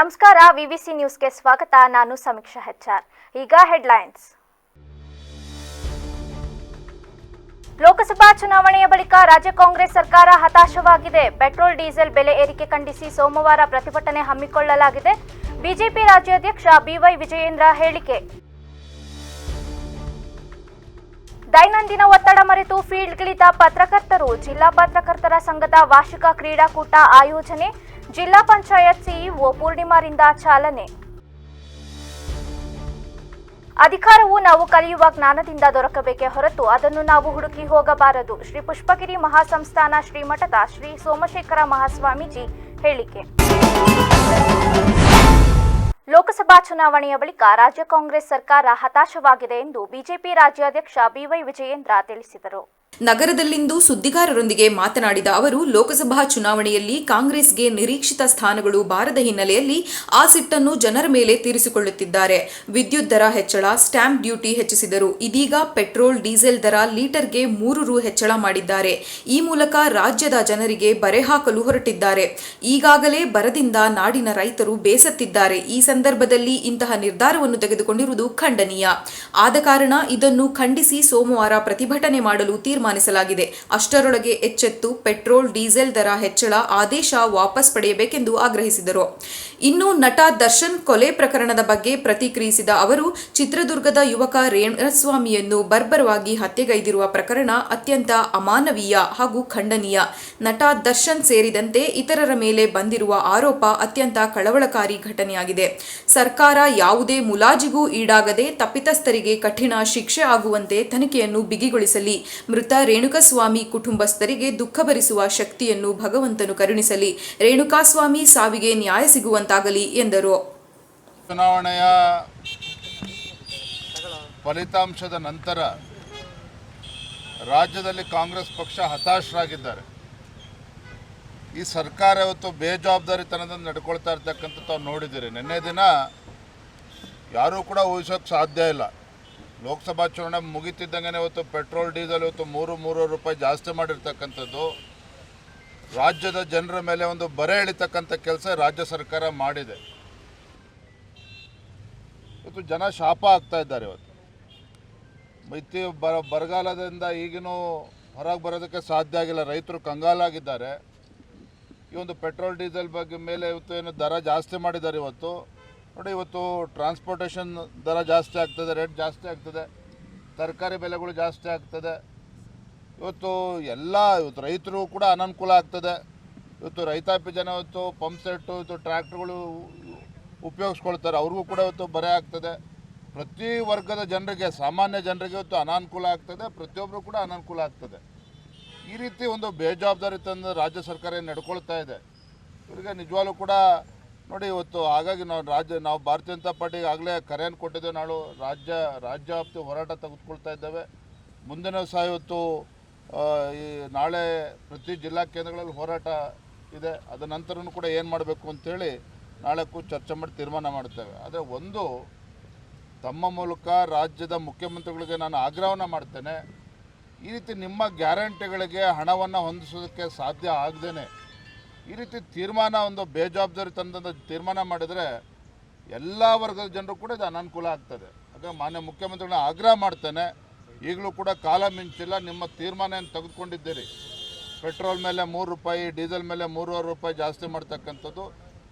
ನಮಸ್ಕಾರ, ವಿವಿಸಿ ನ್ಯೂಸ್ಗೆ ಸ್ವಾಗತ. ನಾನು ಸಮೀಕ್ಷಾ ಹೆಚ್ಆರ್. ಈಗ ಹೆಡ್ಲೈನ್ಸ್. ಲೋಕಸಭಾ ಚುನಾವಣೆಯ ಬಳಿಕ ರಾಜ್ಯ ಕಾಂಗ್ರೆಸ್ ಸರ್ಕಾರ ಹತಾಶವಾಗಿದೆ. ಪೆಟ್ರೋಲ್ ಡೀಸೆಲ್ ಬೆಲೆ ಏರಿಕೆ ಖಂಡಿಸಿ ಸೋಮವಾರ ಪ್ರತಿಭಟನೆ ಹಮ್ಮಿಕೊಳ್ಳಲಾಗಿದೆ. ಬಿಜೆಪಿ ರಾಜ್ಯಾಧ್ಯಕ್ಷ ಬಿವೈ ವಿಜಯೇಂದ್ರ ಹೇಳಿಕೆ. ದೈನಂದಿನ ಒತ್ತಡ ಮರೆತು ಫೀಲ್ಡ್ಗಿಳಿದ ಪತ್ರಕರ್ತರು. ಜಿಲ್ಲಾ ಪತ್ರಕರ್ತರ ಸಂಘದ ವಾರ್ಷಿಕ ಕ್ರೀಡಾಕೂಟ ಆಯೋಜನೆ. ಜಿಲ್ಲಾ ಪಂಚಾಯತ್ ಸಿಇಒ ಪೂರ್ಣಿಮಾರಿಂದ ಚಾಲನೆ. ಅಧಿಕಾರವು ನಾವು ಕಲಿಯುವ ಜ್ಞಾನದಿಂದ ದೊರಕಬೇಕೇ ಹೊರತು ಅದನ್ನು ನಾವು ಹುಡುಕಿ ಹೋಗಬಾರದು. ಶ್ರೀ ಪುಷ್ಪಗಿರಿ ಮಹಾಸಂಸ್ಥಾನ ಶ್ರೀಮಠದ ಶ್ರೀ ಸೋಮಶೇಖರ ಮಹಾಸ್ವಾಮೀಜಿ ಹೇಳಿಕೆ. ಲೋಕಸಭಾ ಚುನಾವಣೆಯ ಬಳಿಕ ರಾಜ್ಯ ಕಾಂಗ್ರೆಸ್ ಸರ್ಕಾರ ಹತಾಶವಾಗಿದೆ ಎಂದು ಬಿಜೆಪಿ ರಾಜ್ಯಾಧ್ಯಕ್ಷ ಬಿವೈ ವಿಜಯೇಂದ್ರ ತಿಳಿಸಿದರು. ನಗರದಲ್ಲಿಂದು ಸುದ್ದಿಗಾರರೊಂದಿಗೆ ಮಾತನಾಡಿದ ಅವರು, ಲೋಕಸಭಾ ಚುನಾವಣೆಯಲ್ಲಿ ಕಾಂಗ್ರೆಸ್ಗೆ ನಿರೀಕ್ಷಿತ ಸ್ಥಾನಗಳು ಬಾರದ ಹಿನ್ನೆಲೆಯಲ್ಲಿ ಆ ಸಿಟ್ಟನ್ನು ಜನರ ಮೇಲೆ ತೀರಿಸಿಕೊಳ್ಳುತ್ತಿದ್ದಾರೆ. ವಿದ್ಯುತ್ ದರ ಹೆಚ್ಚಳ, ಸ್ಟ್ಯಾಂಪ್ ಡ್ಯೂಟಿ ಹೆಚ್ಚಿಸಿದರು. ಇದೀಗ ಪೆಟ್ರೋಲ್, ಡೀಸೆಲ್ ದರ ಲೀಟರ್ಗೆ 3 ರು ಹೆಚ್ಚಳ ಮಾಡಿದ್ದಾರೆ. ಈ ಮೂಲಕ ರಾಜ್ಯದ ಜನರಿಗೆ ಬರೆ ಹಾಕಲು ಹೊರಟಿದ್ದಾರೆ. ಈಗಾಗಲೇ ಬರದಿಂದ ನಾಡಿನ ರೈತರು ಬೇಸತ್ತಿದ್ದಾರೆ. ಈ ಸಂದರ್ಭದಲ್ಲಿ ಇಂತಹ ನಿರ್ಧಾರವನ್ನು ತೆಗೆದುಕೊಂಡಿರುವುದು ಖಂಡನೀಯ. ಆದ ಕಾರಣ ಇದನ್ನು ಖಂಡಿಸಿ ಸೋಮವಾರ ಪ್ರತಿಭಟನೆ ಮಾಡಲು ತೀರ್ಮಾನಿಸಲಾಗಿದೆ. ಅಷ್ಟರೊಳಗೆ ಎಚ್ಚೆತ್ತು ಪೆಟ್ರೋಲ್, ಡೀಸೆಲ್ ದರ ಹೆಚ್ಚಳ ಆದೇಶ ವಾಪಸ್ ಪಡೆಯಬೇಕೆಂದು ಆಗ್ರಹಿಸಿದರು. ಇನ್ನು ನಟ ದರ್ಶನ್ ಕೊಲೆ ಪ್ರಕರಣದ ಬಗ್ಗೆ ಪ್ರತಿಕ್ರಿಯಿಸಿದ ಅವರು, ಚಿತ್ರದುರ್ಗದ ಯುವಕ ರೇಣುಸ್ವಾಮಿಯನ್ನು ಬರ್ಬರವಾಗಿ ಹತ್ಯೆಗೈದಿರುವ ಪ್ರಕರಣ ಅತ್ಯಂತ ಅಮಾನವೀಯ ಹಾಗೂ ಖಂಡನೀಯ. ನಟ ದರ್ಶನ್ ಸೇರಿದಂತೆ ಇತರರ ಮೇಲೆ ಬಂದಿರುವ ಆರೋಪ ಅತ್ಯಂತ ಕಳವಳಕಾರಿ ಘಟನೆಯಾಗಿದೆ. ಸರ್ಕಾರ ಯಾವುದೇ ಮುಲಾಜಿಗೂ ಈಡಾಗದೆ ತಪ್ಪಿತಸ್ಥರಿಗೆ ಕಠಿಣ ಶಿಕ್ಷೆ ಆಗುವಂತೆ ತನಿಖೆಯನ್ನು ಬಿಗಿಗೊಳಿಸಲಿ. ಮೃತ ರೇಣುಕಸ್ವಾಮಿ ಕುಟುಂಬಸ್ಥರಿಗೆ ದುಃಖ ಭರಿಸುವ ಶಕ್ತಿಯನ್ನು ಭಗವಂತನು ಕರುಣಿಸಲಿ. ರೇಣುಕಾಸ್ವಾಮಿ ಸಾವಿಗೆ ನ್ಯಾಯ ಸಿಗುವಂತಾಗಲಿ ಎಂದರು. ಚುನಾವಣೆಯ ಫಲಿತಾಂಶದ ನಂತರ ರಾಜ್ಯದಲ್ಲಿ ಕಾಂಗ್ರೆಸ್ ಪಕ್ಷ ಹತಾಶರಾಗಿದ್ದಾರೆ. ಈ ಸರ್ಕಾರ ಇವತ್ತು ಬೇಜವಾಬ್ದಾರಿತನದಿಂದ ನಡ್ಕೊಳ್ತಾ ಇರ್ತಕ್ಕಂಥ ತಾವು ನೋಡಿದ್ದೀರಿ. ನಿನ್ನೆ ದಿನ ಯಾರೂ ಕೂಡ ಊಹಿಸೋಕ್ಕೆ ಸಾಧ್ಯ ಇಲ್ಲ. ಲೋಕಸಭಾ ಚುನಾವಣೆ ಮುಗಿತಿದ್ದಂಗೆ ಇವತ್ತು ಪೆಟ್ರೋಲ್ ಡೀಸೆಲ್ ಇವತ್ತು 3 ರೂಪಾಯಿ ಜಾಸ್ತಿ ಮಾಡಿರ್ತಕ್ಕಂಥದ್ದು ರಾಜ್ಯದ ಜನರ ಮೇಲೆ ಒಂದು ಬರೆ ಎಳಿತಕ್ಕಂಥ ಕೆಲಸ ರಾಜ್ಯ ಸರ್ಕಾರ ಮಾಡಿದೆ. ಇವತ್ತು ಜನ ಶಾಪ ಆಗ್ತಾ ಇದ್ದಾರೆ. ಇವತ್ತು ಬರಗಾಲದಿಂದ ಈಗಿನೂ ಹೊರಗೆ ಬರೋದಕ್ಕೆ ಸಾಧ್ಯ ಆಗಿಲ್ಲ. ರೈತರು ಕಂಗಾಲಾಗಿದ್ದಾರೆ. ಈ ಒಂದು ಪೆಟ್ರೋಲ್ ಡೀಸೆಲ್ ಬಗ್ಗೆ ಮೇಲೆ ಇವತ್ತು ಏನು ದರ ಜಾಸ್ತಿ ಮಾಡಿದ್ದಾರೆ. ಇವತ್ತು ನೋಡಿ, ಇವತ್ತು ಟ್ರಾನ್ಸ್ಪೋರ್ಟೇಷನ್ ದರ ಜಾಸ್ತಿ ಆಗ್ತದೆ, ರೇಟ್ ಜಾಸ್ತಿ ಆಗ್ತದೆ, ತರಕಾರಿ ಬೆಲೆಗಳು ಜಾಸ್ತಿ ಆಗ್ತದೆ. ಇವತ್ತು ರೈತರು ಕೂಡ ಅನನುಕೂಲ ಆಗ್ತದೆ. ಇವತ್ತು ರೈತಾಪಿ ಜನ ಇವತ್ತು ಪಂಪ್ ಸೆಟ್ಟು, ಇವತ್ತು ಟ್ರ್ಯಾಕ್ಟರ್ಗಳು ಉಪಯೋಗಿಸ್ಕೊಳ್ತಾರೆ, ಅವ್ರಿಗೂ ಕೂಡ ಇವತ್ತು ಬರೆ ಆಗ್ತದೆ. ಪ್ರತಿ ವರ್ಗದ ಜನರಿಗೆ, ಸಾಮಾನ್ಯ ಜನರಿಗೆ ಇವತ್ತು ಅನಾನುಕೂಲ ಆಗ್ತದೆ, ಪ್ರತಿಯೊಬ್ಬರು ಕೂಡ ಅನಾನುಕೂಲ ಆಗ್ತದೆ. ಈ ರೀತಿ ಒಂದು ಬೇಜವಾಬ್ದಾರಿತನ ರಾಜ್ಯ ಸರ್ಕಾರ ನಡ್ಕೊಳ್ತಾ ಇದೆ. ಇವರಿಗೆ ನಿಜವಾಗ್ಲೂ ಕೂಡ ನೋಡಿ, ಇವತ್ತು ಹಾಗಾಗಿ ನಾವು ಭಾರತೀಯ ಜನತಾ ಪಾರ್ಟಿಗೆ ಆಗಲೇ ಕರೆಯನ್ನು ಕೊಟ್ಟಿದ್ದೇವೆ. ನಾಳು ರಾಜ್ಯವ್ಯಾಪ್ತಿ ಹೋರಾಟ ತೆಗೆದುಕೊಳ್ತಾ ಇದ್ದೇವೆ. ಮುಂದಿನ ಸಹ ಇವತ್ತು ನಾಳೆ ಪ್ರತಿ ಜಿಲ್ಲಾ ಕೇಂದ್ರಗಳಲ್ಲಿ ಹೋರಾಟ ಇದೆ. ಅದ ನಂತರನೂ ಕೂಡ ಏನು ಮಾಡಬೇಕು ಅಂತೇಳಿ ನಾಳೆ ಚರ್ಚೆ ಮಾಡಿ ತೀರ್ಮಾನ ಮಾಡ್ತೇವೆ. ಆದರೆ ಒಂದು ತಮ್ಮ ಮೂಲಕ ರಾಜ್ಯದ ಮುಖ್ಯಮಂತ್ರಿಗಳಿಗೆ ನಾನು ಆಗ್ರಹವನ್ನು ಮಾಡ್ತೇನೆ, ಈ ರೀತಿ ನಿಮ್ಮ ಗ್ಯಾರಂಟಿಗಳಿಗೆ ಹಣವನ್ನು ಹೊಂದಿಸೋದಕ್ಕೆ ಸಾಧ್ಯ ಆಗದೇನೆ ಈ ರೀತಿ ತೀರ್ಮಾನ, ಒಂದು ಬೇಜವಾಬ್ದಾರಿತನದಿಂದ ತೀರ್ಮಾನ ಮಾಡಿದರೆ ಎಲ್ಲ ವರ್ಗದ ಜನರು ಕೂಡ ಇದು ಅನಾನುಕೂಲ ಆಗ್ತದೆ. ಹಾಗಾಗಿ ಮಾನ್ಯ ಮುಖ್ಯಮಂತ್ರಿಗಳನ್ನ ಆಗ್ರಹ ಮಾಡ್ತೇನೆ, ಈಗಲೂ ಕೂಡ ಕಾಲ ಮಿಂಚಿಲ್ಲ, ನಿಮ್ಮ ತೀರ್ಮಾನ ಏನು ತೆಗೆದುಕೊಂಡಿದ್ದೀರಿ, ಪೆಟ್ರೋಲ್ ಮೇಲೆ 3 ರೂಪಾಯಿ, ಡೀಸೆಲ್ ಮೇಲೆ 3.5 ರೂಪಾಯಿ ಜಾಸ್ತಿ ಮಾಡ್ತಕ್ಕಂಥದ್ದು.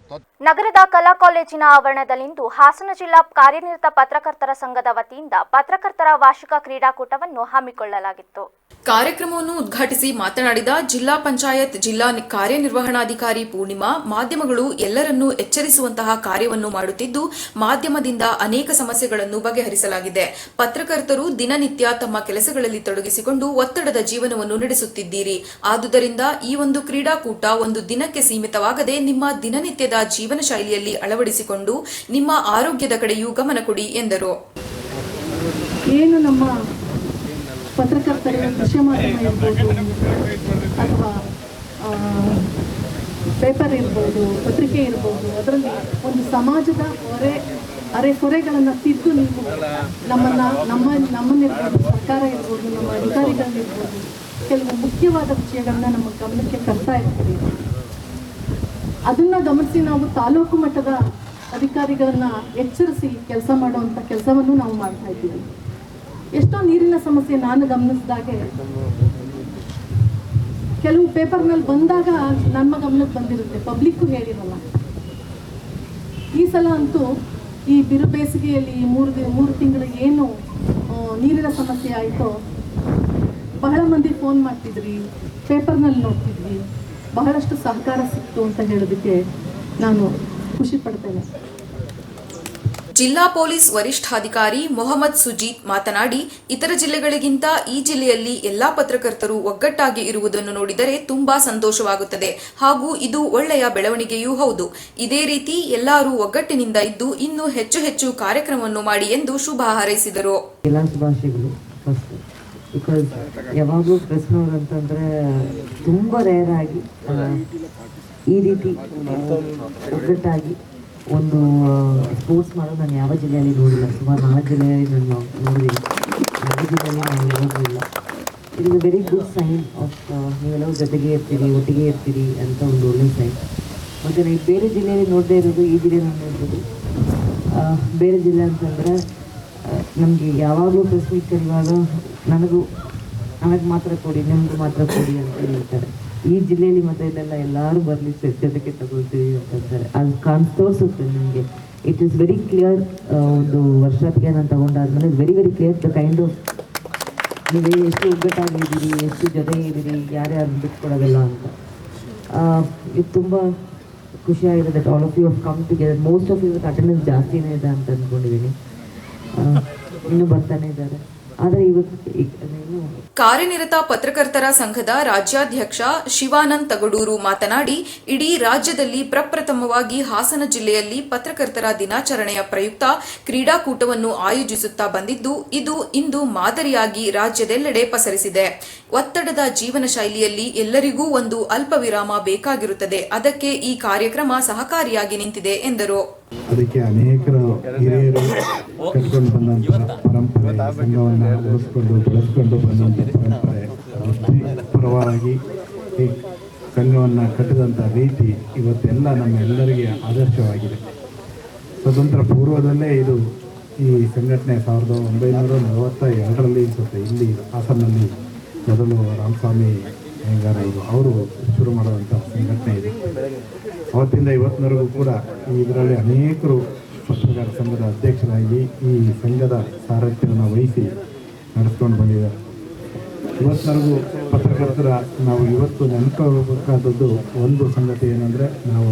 ನಗರದ ಕಲಾ ಕಾಲೇಜಿನ ಆವರಣದಲ್ಲಿಂದು ಹಾಸನ ಜಿಲ್ಲಾ ಕಾರ್ಯನಿರತ ಪತ್ರಕರ್ತರ ಸಂಘದ ವತಿಯಿಂದ ಪತ್ರಕರ್ತರ ವಾರ್ಷಿಕ ಕ್ರೀಡಾಕೂಟವನ್ನು ಹಮ್ಮಿಕೊಳ್ಳಲಾಗಿತ್ತು. ಕಾರ್ಯಕ್ರಮವನ್ನು ಉದ್ಘಾಟಿಸಿ ಮಾತನಾಡಿದ ಜಿಲ್ಲಾ ಪಂಚಾಯತ್ ಜಿಲ್ಲಾ ಕಾರ್ಯನಿರ್ವಹಣಾಧಿಕಾರಿ ಪೂರ್ಣಿಮಾ, ಮಾಧ್ಯಮಗಳು ಎಲ್ಲರನ್ನೂ ಎಚ್ಚರಿಸುವಂತಹ ಕಾರ್ಯವನ್ನು ಮಾಡುತ್ತಿದ್ದು, ಮಾಧ್ಯಮದಿಂದ ಅನೇಕ ಸಮಸ್ಯೆಗಳನ್ನು ಬಗೆಹರಿಸಲಾಗಿದೆ. ಪತ್ರಕರ್ತರು ದಿನನಿತ್ಯ ತಮ್ಮ ಕೆಲಸಗಳಲ್ಲಿ ತೊಡಗಿಸಿಕೊಂಡು ಒತ್ತಡದ ಜೀವನವನ್ನು ನಡೆಸುತ್ತಿದ್ದೀರಿ. ಆದುದರಿಂದ ಈ ಒಂದು ಕ್ರೀಡಾಕೂಟ ಒಂದು ದಿನಕ್ಕೆ ಸೀಮಿತವಾಗದೆ ನಿಮ್ಮ ದಿನನಿತ್ಯದ ಜೀವನ ಶೈಲಿಯಲ್ಲಿ ಅಳವಡಿಸಿಕೊಂಡು ನಿಮ್ಮ ಆರೋಗ್ಯದ ಕಡೆಯೂ ಗಮನ ಕೊಡಿ ಎಂದರು. ಏನು ನಮ್ಮ ಪತ್ರಕರ್ತರಿಗೆ ದೃಶ್ಯ ಮಾಧ್ಯಮ ಇರ್ಬೋದು ಅಥವಾ ಪೇಪರ್ ಇರ್ಬೋದು, ಪತ್ರಿಕೆ ಇರ್ಬೋದು, ಅದರಲ್ಲಿ ಒಂದು ಸಮಾಜದ ಅರೆಕೊರೆಗಳನ್ನು ತಿದ್ದು ನೀವು ನಮ್ಮನ್ನಿರ್ಬೋದು, ಸರ್ಕಾರ ಇರ್ಬೋದು, ನಮ್ಮ ಅಧಿಕಾರಿಗಳಿರ್ಬೋದು, ಕೆಲವು ಮುಖ್ಯವಾದ ವಿಷಯಗಳನ್ನ ನಮ್ಮ ಗಮನಕ್ಕೆ ತರ್ತಾ ಇರ್ತೀವಿ. ಅದನ್ನ ಗಮನಿಸಿ ನಾವು ತಾಲೂಕು ಮಟ್ಟದ ಅಧಿಕಾರಿಗಳನ್ನ ಎಚ್ಚರಿಸಿ ಕೆಲಸ ಮಾಡುವಂಥ ಕೆಲಸವನ್ನು ನಾವು ಮಾಡ್ತಾ ಇದ್ದೀವಿ. ಎಷ್ಟೋ ನೀರಿನ ಸಮಸ್ಯೆ ನಾನು ಗಮನಿಸಿದಾಗೆ ಕೆಲವು ಪೇಪರ್ನಲ್ಲಿ ಬಂದಾಗ ನಮ್ಮ ಗಮನಕ್ಕೆ ಬಂದಿರುತ್ತೆ, ಪಬ್ಲಿಕ್ಕು ಹೇಳಿರಲ್ಲ. ಈ ಸಲ ಅಂತೂ ಈ ಬಿರು ಬೇಸಿಗೆಯಲ್ಲಿ ಈ ಮೂರು ತಿಂಗಳಿಗೆ ಏನು ನೀರಿನ ಸಮಸ್ಯೆ ಆಯಿತೋ ಬಹಳ ಮಂದಿ ಫೋನ್ ಮಾಡ್ತಿದ್ರಿ, ಪೇಪರ್ನಲ್ಲಿ ನೋಡ್ತಿದ್ವಿ, ಬಹಳಷ್ಟು ಸಹಕಾರ ಸಿಕ್ತು ಅಂತ ಹೇಳೋದಕ್ಕೆ ನಾನು ಖುಷಿ ಪಡ್ತೇನೆ. ಜಿಲ್ಲಾ ಪೊಲೀಸ್ ವರಿಷ್ಠಾಧಿಕಾರಿ ಮೊಹಮ್ಮದ್ ಸುಜೀತ್ ಮಾತನಾಡಿ, ಇತರ ಜಿಲ್ಲೆಗಳಿಗಿಂತ ಈ ಜಿಲ್ಲೆಯಲ್ಲಿ ಎಲ್ಲಾ ಪತ್ರಕರ್ತರು ಒಗ್ಗಟ್ಟಾಗಿ ಇರುವುದನ್ನು ನೋಡಿದರೆ ತುಂಬಾ ಸಂತೋಷವಾಗುತ್ತದೆ ಹಾಗೂ ಇದು ಒಳ್ಳೆಯ ಬೆಳವಣಿಗೆಯೂ ಹೌದು. ಇದೇ ರೀತಿ ಎಲ್ಲರೂ ಒಗ್ಗಟ್ಟಿನಿಂದ ಇದ್ದು ಇನ್ನೂ ಹೆಚ್ಚು ಹೆಚ್ಚು ಕಾರ್ಯಕ್ರಮವನ್ನು ಮಾಡಿ ಎಂದು ಶುಭ ಹಾರೈಸಿದರು. ಬಿಕಾಸ್ ಯಾವಾಗಲೂ ಪ್ರೆಸ್ನವ್ರು ಅಂತಂದರೆ ತುಂಬ ರೇರ್ ಆಗಿ ಈ ರೀತಿ ಒಗ್ಗಟ್ಟಾಗಿ ಒಂದು ಸ್ಪೋರ್ಟ್ಸ್ ಮಾಡೋದು ನಾನು ಯಾವ ಜಿಲ್ಲೆಯಲ್ಲಿ ನೋಡಿಲ್ಲ. ಸುಮಾರು 4 ಜಿಲ್ಲೆಯಲ್ಲಿ ನಾನು ನೋಡಿದ್ದೀನಿ, 4 ಜಿಲ್ಲೆಯಲ್ಲಿ ನಾನು ನೋಡೋದಿಲ್ಲ. It is a very good sign of ನೀವೆಲ್ಲರೂ ಜೊತೆಗೆ ಇರ್ತೀರಿ, ಒಟ್ಟಿಗೆ ಇರ್ತೀರಿ ಅಂತ ಒಂದು ಒಳ್ಳೆ ಸೈನ್. ಮತ್ತು ನೀವು ಬೇರೆ ಜಿಲ್ಲೆಯಲ್ಲಿ ನೋಡದೇ ಇರೋದು ಈ ಜಿಲ್ಲೆ ನಾನು ನೋಡ್ಬೋದು. ಬೇರೆ ಜಿಲ್ಲೆ ಅಂತಂದರೆ ನಮಗೆ ಯಾವಾಗಲೂ ಪ್ರೆಸ್ ಮೀಟ್ ಕರೆಯುವಾಗ ನನಗೆ ಮಾತ್ರ ಕೊಡಿ, ನಿಮ್ಗೆ ಮಾತ್ರ ಕೊಡಿ ಅಂತ ಹೇಳ್ತಾರೆ. ಈ ಜಿಲ್ಲೆಯಲ್ಲಿ ಮತ್ತೆ ಇದೆಲ್ಲ ಎಲ್ಲರೂ ಬರಲಿ ಜೊತೆಗೆ ತಗೊಳ್ತೀವಿ ಅಂತಂತಾರೆ. ಅದು ತೋರಿಸುತ್ತೆ ನಿಮಗೆ. It is very clear. ಒಂದು ವರ್ಷಕ್ಕೆ ನಾನು ತಗೊಂಡಾದ್ಮೇಲೆ very very clear the kind of ನೀವು ಎಷ್ಟು ಒಗ್ಗಟ್ಟಾಗಿದ್ದೀರಿ, ಎಷ್ಟು ಜೊತೆಗೆ ಇದ್ದೀರಿ, ಯಾರ್ಯಾರು ಬಿಟ್ಕೊಡೋದಿಲ್ಲ ಅಂತ. ಇದು ತುಂಬ ಖುಷಿಯಾಗಿದೆ that all of you have come together. Most of ಇವತ್ತು ಅಟೆಂಡೆನ್ಸ್ ಜಾಸ್ತಿನೇ ಇದೆ ಅಂತ ಅಂದ್ಕೊಂಡಿದ್ದೀನಿ. ಇನ್ನೂ ಬರ್ತಾನೆ ಇದ್ದಾರೆ. ಆದರೆ ಇವತ್ತು ಕಾರ್ಯನಿರತ ಪತ್ರಕರ್ತರ ಸಂಘದ ರಾಜ್ಯಾಧ್ಯಕ್ಷ ಶಿವಾನಂದ್ ತಗಡೂರು ಮಾತನಾಡಿ, ಇಡೀ ರಾಜ್ಯದಲ್ಲಿ ಪ್ರಪ್ರಥಮವಾಗಿ ಹಾಸನ ಜಿಲ್ಲೆಯಲ್ಲಿ ಪತ್ರಕರ್ತರ ದಿನಾಚರಣೆಯ ಪ್ರಯುಕ್ತ ಕ್ರೀಡಾಕೂಟವನ್ನು ಆಯೋಜಿಸುತ್ತಾ ಬಂದಿದ್ದು, ಇದು ಇಂದು ಮಾದರಿಯಾಗಿ ರಾಜ್ಯದೆಲ್ಲೆಡೆ ಪಸರಿಸಿದೆ. ಒತ್ತಡದ ಜೀವನ ಶೈಲಿಯಲ್ಲಿ ಎಲ್ಲರಿಗೂ ಒಂದು ಅಲ್ಪ ವಿರಾಮ ಬೇಕಾಗಿರುತ್ತದೆ. ಅದಕ್ಕೆ ಈ ಕಾರ್ಯಕ್ರಮ ಸಹಕಾರಿಯಾಗಿ ನಿಂತಿದೆ ಎಂದರು. ಅದಕ್ಕೆ ಅನೇಕರು ಹಿರಿಯರು ಕಟ್ಕೊಂಡು ಬಂದಂಥ ಪರಂಪರೆ, ಸಂಘವನ್ನು ಉಳಿಸ್ಕೊಂಡು ಬೆಳೆಸ್ಕೊಂಡು ಬಂದಂಥ ಪರಂಪರೆ, ವೃತ್ತಿಪರವಾಗಿ ಈ ಸಂಘವನ್ನು ಕಟ್ಟಿದಂಥ ರೀತಿ ಇವತ್ತೆಲ್ಲ ನಮ್ಮೆಲ್ಲರಿಗೆ ಆದರ್ಶವಾಗಿದೆ. ಸ್ವತಂತ್ರ ಪೂರ್ವದಲ್ಲೇ ಇದು ಈ ಸಂಘಟನೆ 1942ರಲ್ಲಿ ಅನಿಸುತ್ತೆ ಇಲ್ಲಿ ಹಾಸನಲ್ಲಿ ಮೊದಲು ರಾಮಸ್ವಾಮಿ ಅವರು ಶುರು ಮಾಡುವಂಥ ಸಂಘಟನೆ ಇದೆ. ಅವತ್ತಿಂದ ಇವತ್ತಿನವರೆಗೂ ಕೂಡ ಇದರಲ್ಲಿ ಅನೇಕರು ಪತ್ರಕರ್ತರ ಸಂಘದ ಅಧ್ಯಕ್ಷರಾಗಿ ಈ ಸಂಘದ ಸಾರಥ್ಯವನ್ನು ವಹಿಸಿ ನಡೆಸ್ಕೊಂಡು ಬಂದಿದ್ದಾರೆ. ಇವತ್ತಿನವರೆಗೂ ಪತ್ರಕರ್ತರ ನಾವು ಇವತ್ತು ನೆನಪಬೇಕಾದದ್ದು ಒಂದು ಸಂಗತಿ ಏನಂದರೆ, ನಾವು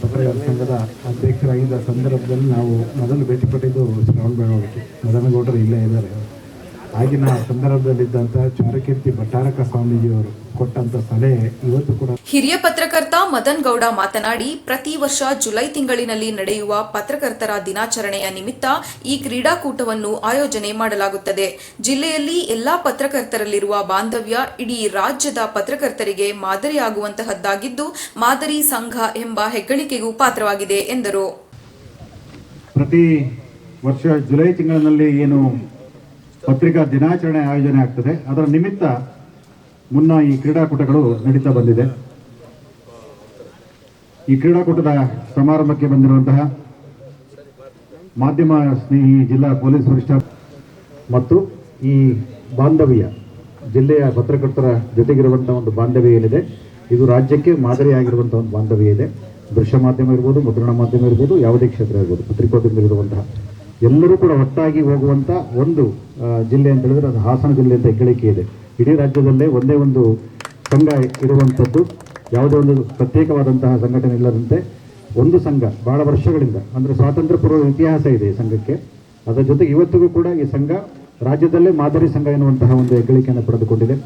ಪತ್ರಕರ್ತರ ಸಂಘದ ಅಧ್ಯಕ್ಷರಾಗಿದ್ದ ಸಂದರ್ಭದಲ್ಲಿ ನಾವು ಮೊದಲು ಭೇಟಿಪಟ್ಟಿದ್ದು ಶ್ರವಣ ಬೆಳವಣಿಗೆ ಮದನಗೌಡರು ಇಲ್ಲೇ ಇದ್ದಾರೆ. ಆಗಿನ ಸಂದರ್ಭದಲ್ಲಿದ್ದಂಥ ಚಾರುಕೀರ್ತಿ ಭಟ್ಟಾರಕ ಸ್ವಾಮೀಜಿಯವರು ಕೊಟ್ಟಂತ ಸಲಹೆ ಇವತ್ತು ಕೂಡ. ಹಿರಿಯ ಪತ್ರಕರ್ತ ಮದನ್ ಗೌಡ ಮಾತನಾಡಿ, ಪ್ರತಿ ವರ್ಷ ಜುಲೈ ತಿಂಗಳಿನಲ್ಲಿ ನಡೆಯುವ ಪತ್ರಕರ್ತರ ದಿನಾಚರಣೆಯ ನಿಮಿತ್ತ ಈ ಕ್ರೀಡಾಕೂಟವನ್ನು ಆಯೋಜನೆ ಮಾಡಲಾಗುತ್ತದೆ. ಜಿಲ್ಲೆಯಲ್ಲಿ ಎಲ್ಲಾ ಪತ್ರಕರ್ತರಲ್ಲಿರುವ ಬಾಂಧವ್ಯ ಇಡೀ ರಾಜ್ಯದ ಪತ್ರಕರ್ತರಿಗೆ ಮಾದರಿಯಾಗುವಂತಹದ್ದಾಗಿದ್ದು, ಮಾದರಿ ಸಂಘ ಎಂಬ ಹೆಗ್ಗಳಿಕೆಗೂ ಪಾತ್ರವಾಗಿದೆ ಎಂದರು. ಪ್ರತಿ ವರ್ಷ ಜುಲೈ ತಿಂಗಳಿನಲ್ಲಿ ಏನು ಪತ್ರಿಕಾ ದಿನಾಚರಣೆ ಆಯೋಜನೆ ಆಗ್ತದೆ, ಅದರ ನಿಮಿತ್ತ ಮುನ್ನ ಈ ಕ್ರೀಡಾಕೂಟಗಳು ನಡೀತಾ ಬಂದಿದೆ. ಈ ಕ್ರೀಡಾಕೂಟದ ಸಮಾರಂಭಕ್ಕೆ ಬಂದಿರುವಂತಹ ಮಾಧ್ಯಮ ಸ್ನೇಹಿ ಜಿಲ್ಲಾ ಪೊಲೀಸ್ ವರಿಷ್ಠ ಮತ್ತು ಈ ಬಾಂಧವ್ಯ ಜಿಲ್ಲೆಯ ಪತ್ರಕರ್ತರ ಜೊತೆಗಿರುವಂತಹ ಒಂದು ಬಾಂಧವ್ಯ ಏನಿದೆ, ಇದು ರಾಜ್ಯಕ್ಕೆ ಮಾದರಿಯಾಗಿರುವಂತಹ ಒಂದು ಬಾಂಧವ್ಯ ಇದೆ. ದೃಶ್ಯ ಮಾಧ್ಯಮ ಇರ್ಬೋದು, ಮುದ್ರಣ ಮಾಧ್ಯಮ ಇರ್ಬೋದು, ಯಾವುದೇ ಕ್ಷೇತ್ರ ಇರ್ಬೋದು, ಪತ್ರಿಕೋದ್ಯಮ ಇರುವಂತಹ ಎಲ್ಲರೂ ಕೂಡ ಒಟ್ಟಾಗಿ ಹೋಗುವಂಥ ಒಂದು ಜಿಲ್ಲೆ ಅಂತ ಹೇಳಿದ್ರೆ ಅದು ಹಾಸನ ಜಿಲ್ಲೆ ಅಂತ ಹೆಗ್ಗಳಿಕೆ ಇದೆ. ಇಡೀ ರಾಜ್ಯದಲ್ಲೇ ಒಂದೇ ಒಂದು ಸಂಘ ಇರುವಂಥದ್ದು, ಯಾವುದೇ ಒಂದು ಪ್ರತ್ಯೇಕವಾದಂತಹ ಸಂಘಟನೆ ಇಲ್ಲದಂತೆ ಒಂದು ಸಂಘ ಬಹಳ ವರ್ಷಗಳಿಂದ, ಅಂದರೆ ಸ್ವಾತಂತ್ರ್ಯ ಪೂರ್ವ ಇತಿಹಾಸ ಇದೆ ಈ ಸಂಘಕ್ಕೆ. ಅದರ ಜೊತೆಗೆ ಇವತ್ತಿಗೂ ಕೂಡ ಈ ಸಂಘ ರಾಜ್ಯದಲ್ಲೇ ಮಾದರಿ ಸಂಘ ಎನ್ನುವಂತಹ ಒಂದು ಹೆಗ್ಗಳಿಕೆಯನ್ನು ಪಡೆದುಕೊಂಡಿದೆ.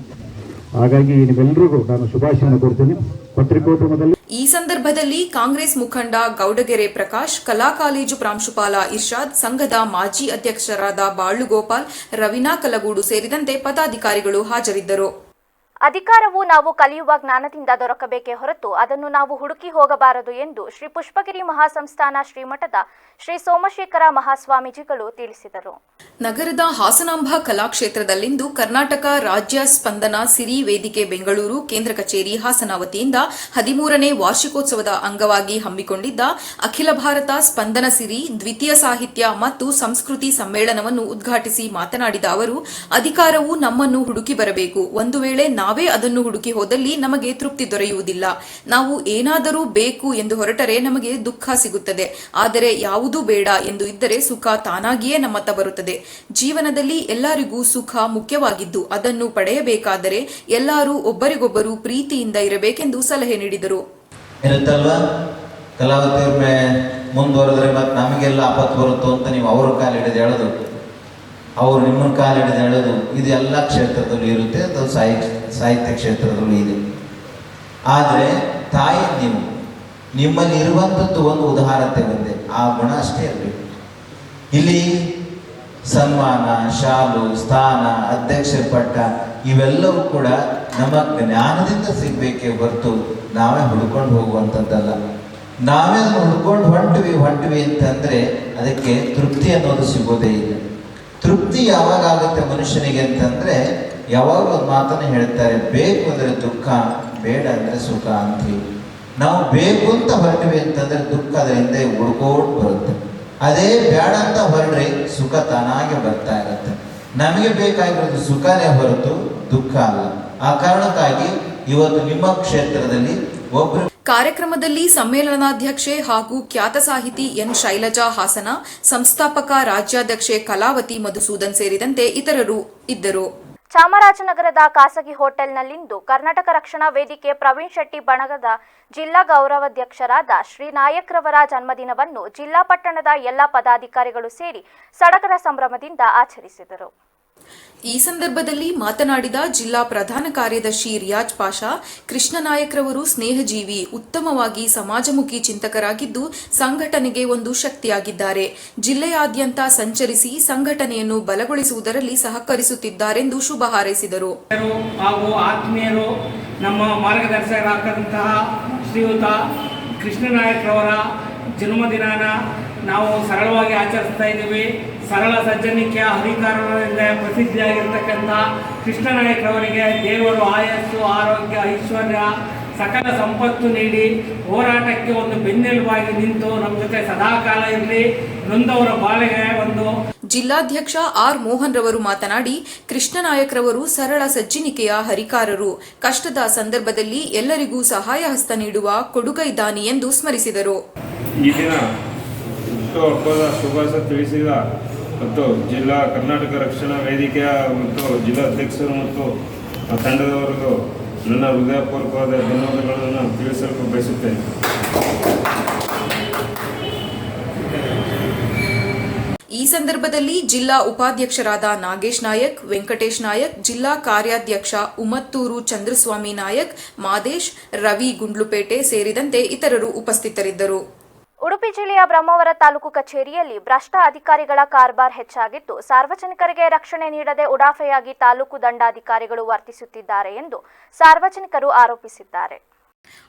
ಹಾಗಾಗಿ ನಿಮ್ಮೆಲ್ಲರಿಗೂ ನಾನು ಶುಭಾಶಯವನ್ನು ಕೊಡ್ತೀನಿ. ಪತ್ರಿಕೋದ್ಯಮದಲ್ಲಿ ಈ ಸಂದರ್ಭದಲ್ಲಿ ಕಾಂಗ್ರೆಸ್ ಮುಖಂಡ ಗೌಡಗೆರೆ ಪ್ರಕಾಶ್, ಕಲಾ ಕಾಲೇಜು ಪ್ರಾಂಶುಪಾಲ ಇರ್ಷಾದ್, ಸಂಘದ ಮಾಜಿ ಅಧ್ಯಕ್ಷರಾದ ಬಾಳುಗೋಪಾಲ್, ರವೀನಾ ಕಲಗೂಡು ಸೇರಿದಂತೆ ಪದಾಧಿಕಾರಿಗಳು ಹಾಜರಿದ್ದರು. ಅಧಿಕಾರವು ನಾವು ಕಲಿಯುವ ಜ್ಞಾನದಿಂದ ದೊರಕಬೇಕೇ ಹೊರತು ಅದನ್ನು ನಾವು ಹುಡುಕಿ ಹೋಗಬಾರದು ಎಂದು ಶ್ರೀ ಪುಷ್ಪಗಿರಿ ಮಹಾಸಂಸ್ಥಾನ ಶ್ರೀಮಠದ ಶ್ರೀ ಸೋಮಶೇಖರ ಮಹಾಸ್ವಾಮೀಜಿಗಳು ತಿಳಿಸಿದರು. ನಗರದ ಹಾಸನಾಂಬ ಕಲಾಕ್ಷೇತ್ರದಲ್ಲಿಂದು ಕರ್ನಾಟಕ ರಾಜ್ಯ ಸ್ಪಂದನ ಸಿರಿ ವೇದಿಕೆ ಬೆಂಗಳೂರು ಕೇಂದ್ರ ಕಚೇರಿ ಹಾಸನ ವತಿಯಿಂದ 13ನೇ ವಾರ್ಷಿಕೋತ್ಸವದ ಅಂಗವಾಗಿ ಹಮ್ಮಿಕೊಂಡಿದ್ದ ಅಖಿಲ ಭಾರತ ಸ್ಪಂದನ ಸಿರಿ ದ್ವಿತೀಯ ಸಾಹಿತ್ಯ ಮತ್ತು ಸಂಸ್ಕೃತಿ ಸಮ್ಮೇಳನವನ್ನು ಉದ್ಘಾಟಿಸಿ ಮಾತನಾಡಿದ ಅವರು, ಅಧಿಕಾರವು ನಮ್ಮನ್ನು ಹುಡುಕಿ ಬರಬೇಕು. ಒಂದು ವೇಳೆ ನಾವೇ ಅದನ್ನು ಹುಡುಕಿ ಹೋದಲ್ಲಿ ನಮಗೆ ತೃಪ್ತಿ ದೊರೆಯುವುದಿಲ್ಲ. ನಾವು ಏನಾದರೂ ಬೇಕು ಎಂದು ಹೊರಟರೆ ನಮಗೆ ದುಃಖ ಸಿಗುತ್ತದೆ. ಆದರೆ ಯಾವುದೂ ಬೇಡ ಎಂದು ಇದ್ದರೆ ಸುಖ ತಾನಾಗಿಯೇ ನಮ್ಮತ್ತ ಬರುತ್ತದೆ. ಜೀವನದಲ್ಲಿ ಎಲ್ಲರಿಗೂ ಸುಖ ಮುಖ್ಯವಾಗಿದ್ದು ಅದನ್ನು ಪಡೆಯಬೇಕಾದರೆ ಎಲ್ಲರೂ ಒಬ್ಬರಿಗೊಬ್ಬರು ಪ್ರೀತಿಯಿಂದ ಇರಬೇಕೆಂದು ಸಲಹೆ ನೀಡಿದರು. ಇರುತ್ತಲ್ವಾ, ಕಲಾವತಿಯವ್ರ ಮುಂದುವರೆದ್ರೆ ಮತ್ತೆ ನಮಗೆಲ್ಲ ಆಪತ್ತು ಬರುತ್ತೋ ಅಂತ ನೀವು ಅವ್ರ ಕಾಲು ಹಿಡಿದು ಹೇಳೋದು, ಅವರು ನಿಮ್ಮ ಕಾಲು ಹಿಡಿದು ಹೇಳೋದು, ಇದು ಎಲ್ಲ ಕ್ಷೇತ್ರದಲ್ಲೂ ಇರುತ್ತೆ. ಅದು ಸಾಹಿತ್ಯ ಕ್ಷೇತ್ರದಲ್ಲೂ ಇದೆ. ಆದರೆ ತಾಯಿ ನಿಮ್ಮಲ್ಲಿ ಇರುವಂಥದ್ದು ಒಂದು ಉದಾಹರಣೆ ಬಂದೆ, ಆ ಗುಣ ಅಷ್ಟೇ ಇರಬೇಕು. ಇಲ್ಲಿ ಸನ್ಮಾನ, ಶಾಲು, ಸ್ಥಾನ, ಅಧ್ಯಕ್ಷರ ಪಟ್ಟ ಇವೆಲ್ಲವೂ ಕೂಡ ನಮ್ಮ ಜ್ಞಾನದಿಂದ ಸಿಗಬೇಕೇ ಹೊರತು ನಾವೇ ಹುಡ್ಕೊಂಡು ಹೋಗುವಂಥದ್ದಲ್ಲ. ನಾವೇ ಅದನ್ನು ಹುಡ್ಕೊಂಡು ಹೊಂಟಿವಿ ಅಂತಂದರೆ ಅದಕ್ಕೆ ತೃಪ್ತಿ ಅನ್ನೋದು ಸಿಗೋದೇ ಇಲ್ಲ. ತೃಪ್ತಿ ಯಾವಾಗ ಆಗುತ್ತೆ ಮನುಷ್ಯನಿಗೆ ಅಂತಂದರೆ, ಯಾವಾಗ ಒಂದು ಮಾತನ್ನು ಹೇಳ್ತಾರೆ, ಬೇಕು ಅಂದರೆ ದುಃಖ, ಬೇಡ ಅಂದರೆ ಸುಖ ಅಂತೀವಿ. ನಾವು ಬೇಕು ಅಂತ ಹೊರಟಿವಿ ಅಂತಂದರೆ ದುಃಖ ಅದರಿಂದ ಹುಡ್ಕೊಂಡು ಬರುತ್ತೆ. ಅದೇ ಬೇಡ ಅಂತ ಹೊರಡ್ರಿ ಸುಖ ತಾನಾಗೆ ಬರ್ತಾ ಇರುತ್ತೆ. ನಮಗೆ ಬೇಕಾಗಿರೋದು ಸುಖನೇ ಹೊರತು ದುಃಖ ಅಲ್ಲ. ಆ ಕಾರಣಕ್ಕಾಗಿ ಇವತ್ತು ನಿಮ್ಮ ಕ್ಷೇತ್ರದಲ್ಲಿ ಒಬ್ಬರು. ಕಾರ್ಯಕ್ರಮದಲ್ಲಿ ಸಮ್ಮೇಳನಾಧ್ಯಕ್ಷೆ ಹಾಗೂ ಖ್ಯಾತ ಸಾಹಿತಿ ಎನ್ ಶೈಲಜಾ ಹಾಸನ, ಸಂಸ್ಥಾಪಕ ರಾಜ್ಯಾಧ್ಯಕ್ಷೆ ಕಲಾವತಿ ಮಧುಸೂದನ್ ಸೇರಿದಂತೆ ಇತರರು ಇದ್ದರು. ಚಾಮರಾಜನಗರದ ಖಾಸಗಿ ಹೋಟೆಲ್ನಲ್ಲಿಂದು ಕರ್ನಾಟಕ ರಕ್ಷಣಾ ವೇದಿಕೆ ಪ್ರವೀಣ್ ಶೆಟ್ಟಿ ಬಣದ ಜಿಲ್ಲಾ ಗೌರವಾಧ್ಯಕ್ಷರಾದ ಶ್ರೀ ನಾಯಕ್ರವರ ಜನ್ಮದಿನವನ್ನು ಜಿಲ್ಲಾ ಪಟ್ಟಣದ ಎಲ್ಲ ಪದಾಧಿಕಾರಿಗಳು ಸೇರಿ ಸಡಗರ ಸಂಭ್ರಮದಿಂದ ಆಚರಿಸಿದರು. ಈ ಸಂದರ್ಭದಲ್ಲಿ ಮಾತನಾಡಿದ ಜಿಲ್ಲಾ ಪ್ರಧಾನ ಕಾರ್ಯದರ್ಶಿ ರಿಯಾಜ್ ಪಾಷಾ, ಕೃಷ್ಣನಾಯಕ್ರವರು ಸ್ನೇಹಜೀವಿ, ಉತ್ತಮವಾಗಿ ಸಮಾಜಮುಖಿ ಚಿಂತಕರಾಗಿದ್ದು ಸಂಘಟನೆಗೆ ಒಂದು ಶಕ್ತಿಯಾಗಿದ್ದಾರೆ. ಜಿಲ್ಲೆಯಾದ್ಯಂತ ಸಂಚರಿಸಿ ಸಂಘಟನೆಯನ್ನು ಬಲಗೊಳಿಸುವುದರಲ್ಲಿ ಸಹಕರಿಸುತ್ತಿದ್ದಾರೆಂದು ಶುಭ ಹಾರೈಸಿದರು. ಹಾಗೂ ಆತ್ಮೀಯರು, ನಮ್ಮ ಮಾರ್ಗದರ್ಶಕರಾದಂತಹ ಶ್ರೀಯುತ ಕೃಷ್ಣನಾಯಕ್ರವರ ಜನ್ಮದಿನಾನ ನಾವು ಸರಳವಾಗಿ ಆಚರಿಸ್ತಾ ಇದ್ದೀವಿ. ಸರಳ ಸಜ್ಜನಿಕೆ ಹರಿಕಾರರಿಂದ ಪ್ರಸಿದ್ಧಿಯಾಗಿರ್ತಕ್ಕಂಥ ಕೃಷ್ಣನಾಯಕ್ರವರಿಗೆ ದೇವರು ಆಯಸ್ಸು, ಆರೋಗ್ಯ, ಐಶ್ವರ್ಯ, ಸಕಲ ಸಂಪತ್ತು ನೀಡಿ ಹೋರಾಟಕ್ಕೆ ಒಂದು ಬೆನ್ನೆಲುಬಾಗಿ ನಿಂತು ನಮ್ಮ ಜೊತೆ ಸದಾಕಾಲ ಇರಲಿ. ನೊಂದವರ ಬಾಳಿಗೆ ಒಂದು. ಜಿಲ್ಲಾಧ್ಯಕ್ಷ ಆರ್ ಮೋಹನ್ ರವರು ಮಾತನಾಡಿ, ಕೃಷ್ಣನಾಯಕ್ರವರು ಸರಳ ಸಜ್ಜನಿಕೆಯ ಹರಿಕಾರರು, ಕಷ್ಟದ ಸಂದರ್ಭದಲ್ಲಿ ಎಲ್ಲರಿಗೂ ಸಹಾಯ ಹಸ್ತ ನೀಡುವ ಕೊಡುಗೈದಾನಿ ಎಂದು ಸ್ಮರಿಸಿದರು. ಈ ದಿನ ಹಬ್ಬದ ಶುಭಾಶಯ ತಿಳಿಸಿದ ಮತ್ತು ಜಿಲ್ಲಾ ಕರ್ನಾಟಕ ರಕ್ಷಣಾ ವೇದಿಕೆಯ ಮತ್ತು ಜಿಲ್ಲಾಧ್ಯಕ್ಷರು ಮತ್ತು ತಂಡದವರಿಗೂ ನನ್ನ ಹೃದಯಪೂರ್ವಕವಾದ ಧನ್ಯವಾದಗಳನ್ನು ತಿಳಿಸಲು ಬಯಸುತ್ತೇನೆ. ಈ ಸಂದರ್ಭದಲ್ಲಿ ಜಿಲ್ಲಾ ಉಪಾಧ್ಯಕ್ಷರಾದ ನಾಗೇಶ್ ನಾಯಕ್, ವೆಂಕಟೇಶ್ ನಾಯಕ್, ಜಿಲ್ಲಾ ಕಾರ್ಯಾಧ್ಯಕ್ಷ ಉಮತ್ತೂರು ಚಂದ್ರಸ್ವಾಮಿ ನಾಯಕ್, ಮಾದೇಶ್, ರವಿ ಗುಂಡ್ಲುಪೇಟೆ ಸೇರಿದಂತೆ ಇತರರು ಉಪಸ್ಥಿತರಿದ್ದರು. ಉಡುಪಿ ಜಿಲ್ಲೆಯ ಬ್ರಹ್ಮಾವರ ತಾಲೂಕು ಕಚೇರಿಯಲ್ಲಿ ಭ್ರಷ್ಟ ಅಧಿಕಾರಿಗಳ ಕಾರ್ಬಾರ್ ಹೆಚ್ಚಾಗಿದ್ದು, ಸಾರ್ವಜನಿಕರಿಗೆ ರಕ್ಷಣೆ ನೀಡದೆ ಉಡಾಫೆಯಾಗಿ ತಾಲೂಕು ದಂಡಾಧಿಕಾರಿಗಳು ವರ್ತಿಸುತ್ತಿದ್ದಾರೆ ಎಂದು ಸಾರ್ವಜನಿಕರು ಆರೋಪಿಸಿದ್ದಾರೆ.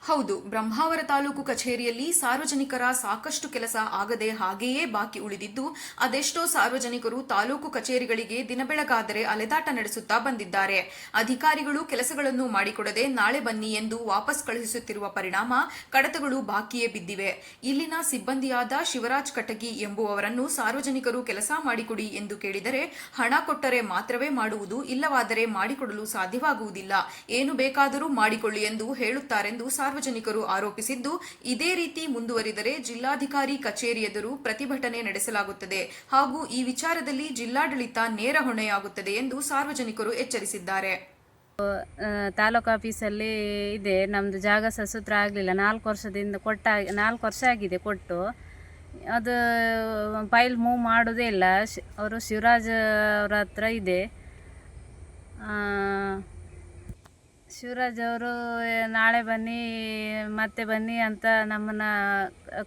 ಹೌದು, ಬ್ರಹ್ಮಾವರ ತಾಲೂಕು ಕಚೇರಿಯಲ್ಲಿ ಸಾರ್ವಜನಿಕರ ಸಾಕಷ್ಟು ಕೆಲಸ ಆಗದೆ ಹಾಗೆಯೇ ಬಾಕಿ ಉಳಿದಿದ್ದು, ಅದೆಷ್ಟೋ ಸಾರ್ವಜನಿಕರು ತಾಲೂಕು ಕಚೇರಿಗಳಿಗೆ ದಿನಬೆಳಗಾದರೆ ಅಲೆದಾಟ ನಡೆಸುತ್ತಾ ಬಂದಿದ್ದಾರೆ. ಅಧಿಕಾರಿಗಳು ಕೆಲಸಗಳನ್ನು ಮಾಡಿಕೊಡದೆ ನಾಳೆ ಬನ್ನಿ ಎಂದು ವಾಪಸ್ ಕಳುಹಿಸುತ್ತಿರುವ ಪರಿಣಾಮ ಕಡತಗಳು ಬಾಕಿಯೇ ಬಿದ್ದಿವೆ. ಇಲ್ಲಿನ ಸಿಬ್ಬಂದಿಯಾದ ಶಿವರಾಜ್ ಕಟಗಿ ಎಂಬುವವರನ್ನು ಸಾರ್ವಜನಿಕರು ಕೆಲಸ ಮಾಡಿಕೊಡಿ ಎಂದು ಕೇಳಿದರೆ ಹಣ ಕೊಟ್ಟರೆ ಮಾತ್ರವೇ ಮಾಡುವುದು, ಇಲ್ಲವಾದರೆ ಮಾಡಿಕೊಡಲು ಸಾಧ್ಯವಾಗುವುದಿಲ್ಲ, ಏನು ಬೇಕಾದರೂ ಮಾಡಿಕೊಳ್ಳಿ ಎಂದು ಹೇಳುತ್ತಾರೆಂದು ಸಾರ್ವಜನಿಕರು ಆರೋಪಿಸಿದ್ದು, ಇದೇ ರೀತಿ ಮುಂದುವರಿದರೆ ಜಿಲ್ಲಾಧಿಕಾರಿ ಕಚೇರಿ ಎದುರು ಪ್ರತಿಭಟನೆ ನಡೆಸಲಾಗುತ್ತದೆ ಹಾಗೂ ಈ ವಿಚಾರದಲ್ಲಿ ಜಿಲ್ಲಾಡಳಿತ ನೇರ ಹೊಣೆಯಾಗುತ್ತದೆ ಎಂದು ಸಾರ್ವಜನಿಕರು ಎಚ್ಚರಿಸಿದ್ದಾರೆ. ತಾಲೂಕು ಆಫೀಸಲ್ಲಿ ಇದೆ, ನಮ್ಮದು ಜಾಗ ಸಸೂತ್ರ ಆಗಲಿಲ್ಲ. 4 ವರ್ಷ ಆಗಿದೆ ಕೊಟ್ಟು, ಅದು ಫೈಲ್ ಮೂವ್ ಮಾಡೋದೇ ಇಲ್ಲ. ಅವರು ಶಿವರಾಜ್ ಅವರ ಹತ್ರ ಇದೆ. ಶಿವರಾಜ್ ಅವರು ನಾಳೆ ಬನ್ನಿ ಮತ್ತೆ ಬನ್ನಿ ಅಂತ ನಮ್ಮನ್ನು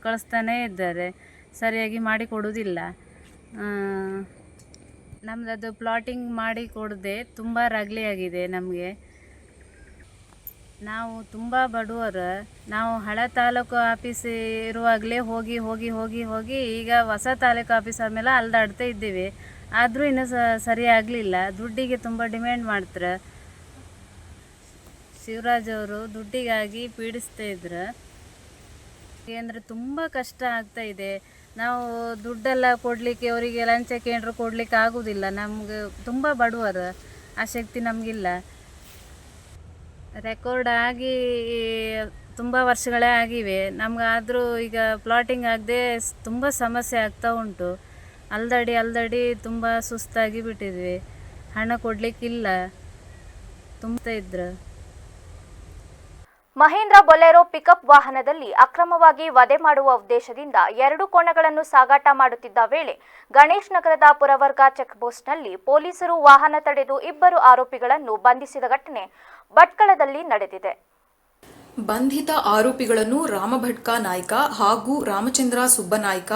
ಕಳಿಸ್ತಾನೇ ಇದ್ದಾರೆ, ಸರಿಯಾಗಿ ಮಾಡಿ ಕೊಡೋದಿಲ್ಲ. ನಮ್ಮದು ಪ್ಲಾಟಿಂಗ್ ಮಾಡಿ ಕೊಡದೆ ತುಂಬ ರಗಳೆ ಆಗಿದೆ ನಮಗೆ. ನಾವು ತುಂಬ ಬಡವರು. ನಾವು ಹಳೆ ತಾಲೂಕು ಆಫೀಸ್ ಇರುವಾಗಲೇ ಹೋಗಿ ಈಗ ಹೊಸ ತಾಲೂಕು ಆಫೀಸ್ ಆದಮೇಲೆ ಅಲ್ದಾಡ್ತಾ ಇದ್ದೀವಿ. ಆದರೂ ಇನ್ನೂ ಸರಿ ಆಗಲಿಲ್ಲ. ದುಡ್ಡಿಗೆ ತುಂಬ ಡಿಮ್ಯಾಂಡ್ ಮಾಡ್ತಾರೆ. ಶಿವರಾಜ್ ಅವರು ದುಡ್ಡಿಗಾಗಿ ಪೀಡಿಸ್ತಾ ಇದ್ರು. ಅಂದರೆ ತುಂಬ ಕಷ್ಟ ಆಗ್ತಾ ಇದೆ. ನಾವು ದುಡ್ಡೆಲ್ಲ ಕೊಡಲಿಕ್ಕೆ, ಅವರಿಗೆ ಲಂಚ ಕೇಂದ್ರ ಕೊಡಲಿಕ್ಕೆ ಆಗೋದಿಲ್ಲ. ನಮ್ಗೆ ತುಂಬ ಬಡವರು, ಆ ಶಕ್ತಿ ನಮಗಿಲ್ಲ. ರೆಕಾರ್ಡ್ ಆಗಿ ತುಂಬ ವರ್ಷಗಳೇ ಆಗಿವೆ. ನಮಗಾದರೂ ಈಗ ಪ್ಲಾಟಿಂಗ್ ಆಗದೆ ತುಂಬ ಸಮಸ್ಯೆ ಆಗ್ತಾ ಉಂಟು. ಅಲ್ದಡಿ ತುಂಬ ಸುಸ್ತಾಗಿ ಬಿಟ್ಟಿದ್ವಿ. ಹಣ ಕೊಡಲಿಕ್ಕಿಲ್ಲ. ತುಂಬ ಇದ್ರು. ಮಹೇಂದ್ರ ಬೊಲೆರೋ ಪಿಕಪ್ ವಾಹನದಲ್ಲಿ ಅಕ್ರಮವಾಗಿ ವಧೆ ಮಾಡುವ ಉದ್ದೇಶದಿಂದ 2 ಕೋಣಗಳನ್ನು ಸಾಗಾಟ ಮಾಡುತ್ತಿದ್ದ ವೇಳೆ ಗಣೇಶ್ ನಗರದ ಪುರವರ್ಗ ಚೆಕ್ಪೋಸ್ಟ್ನಲ್ಲಿ ಪೊಲೀಸರು ವಾಹನ ತಡೆದು 2 ಆರೋಪಿಗಳನ್ನು ಬಂಧಿಸಿದ ಘಟನೆ ಭಟ್ಕಳದಲ್ಲಿ ನಡೆದಿದೆ. ಬಂಧಿತ ಆರೋಪಿಗಳನ್ನು ರಾಮಭಟ್ಕ ನಾಯ್ಕ ಹಾಗೂ ರಾಮಚಂದ್ರ ಸುಬ್ಬನಾಯ್ಕ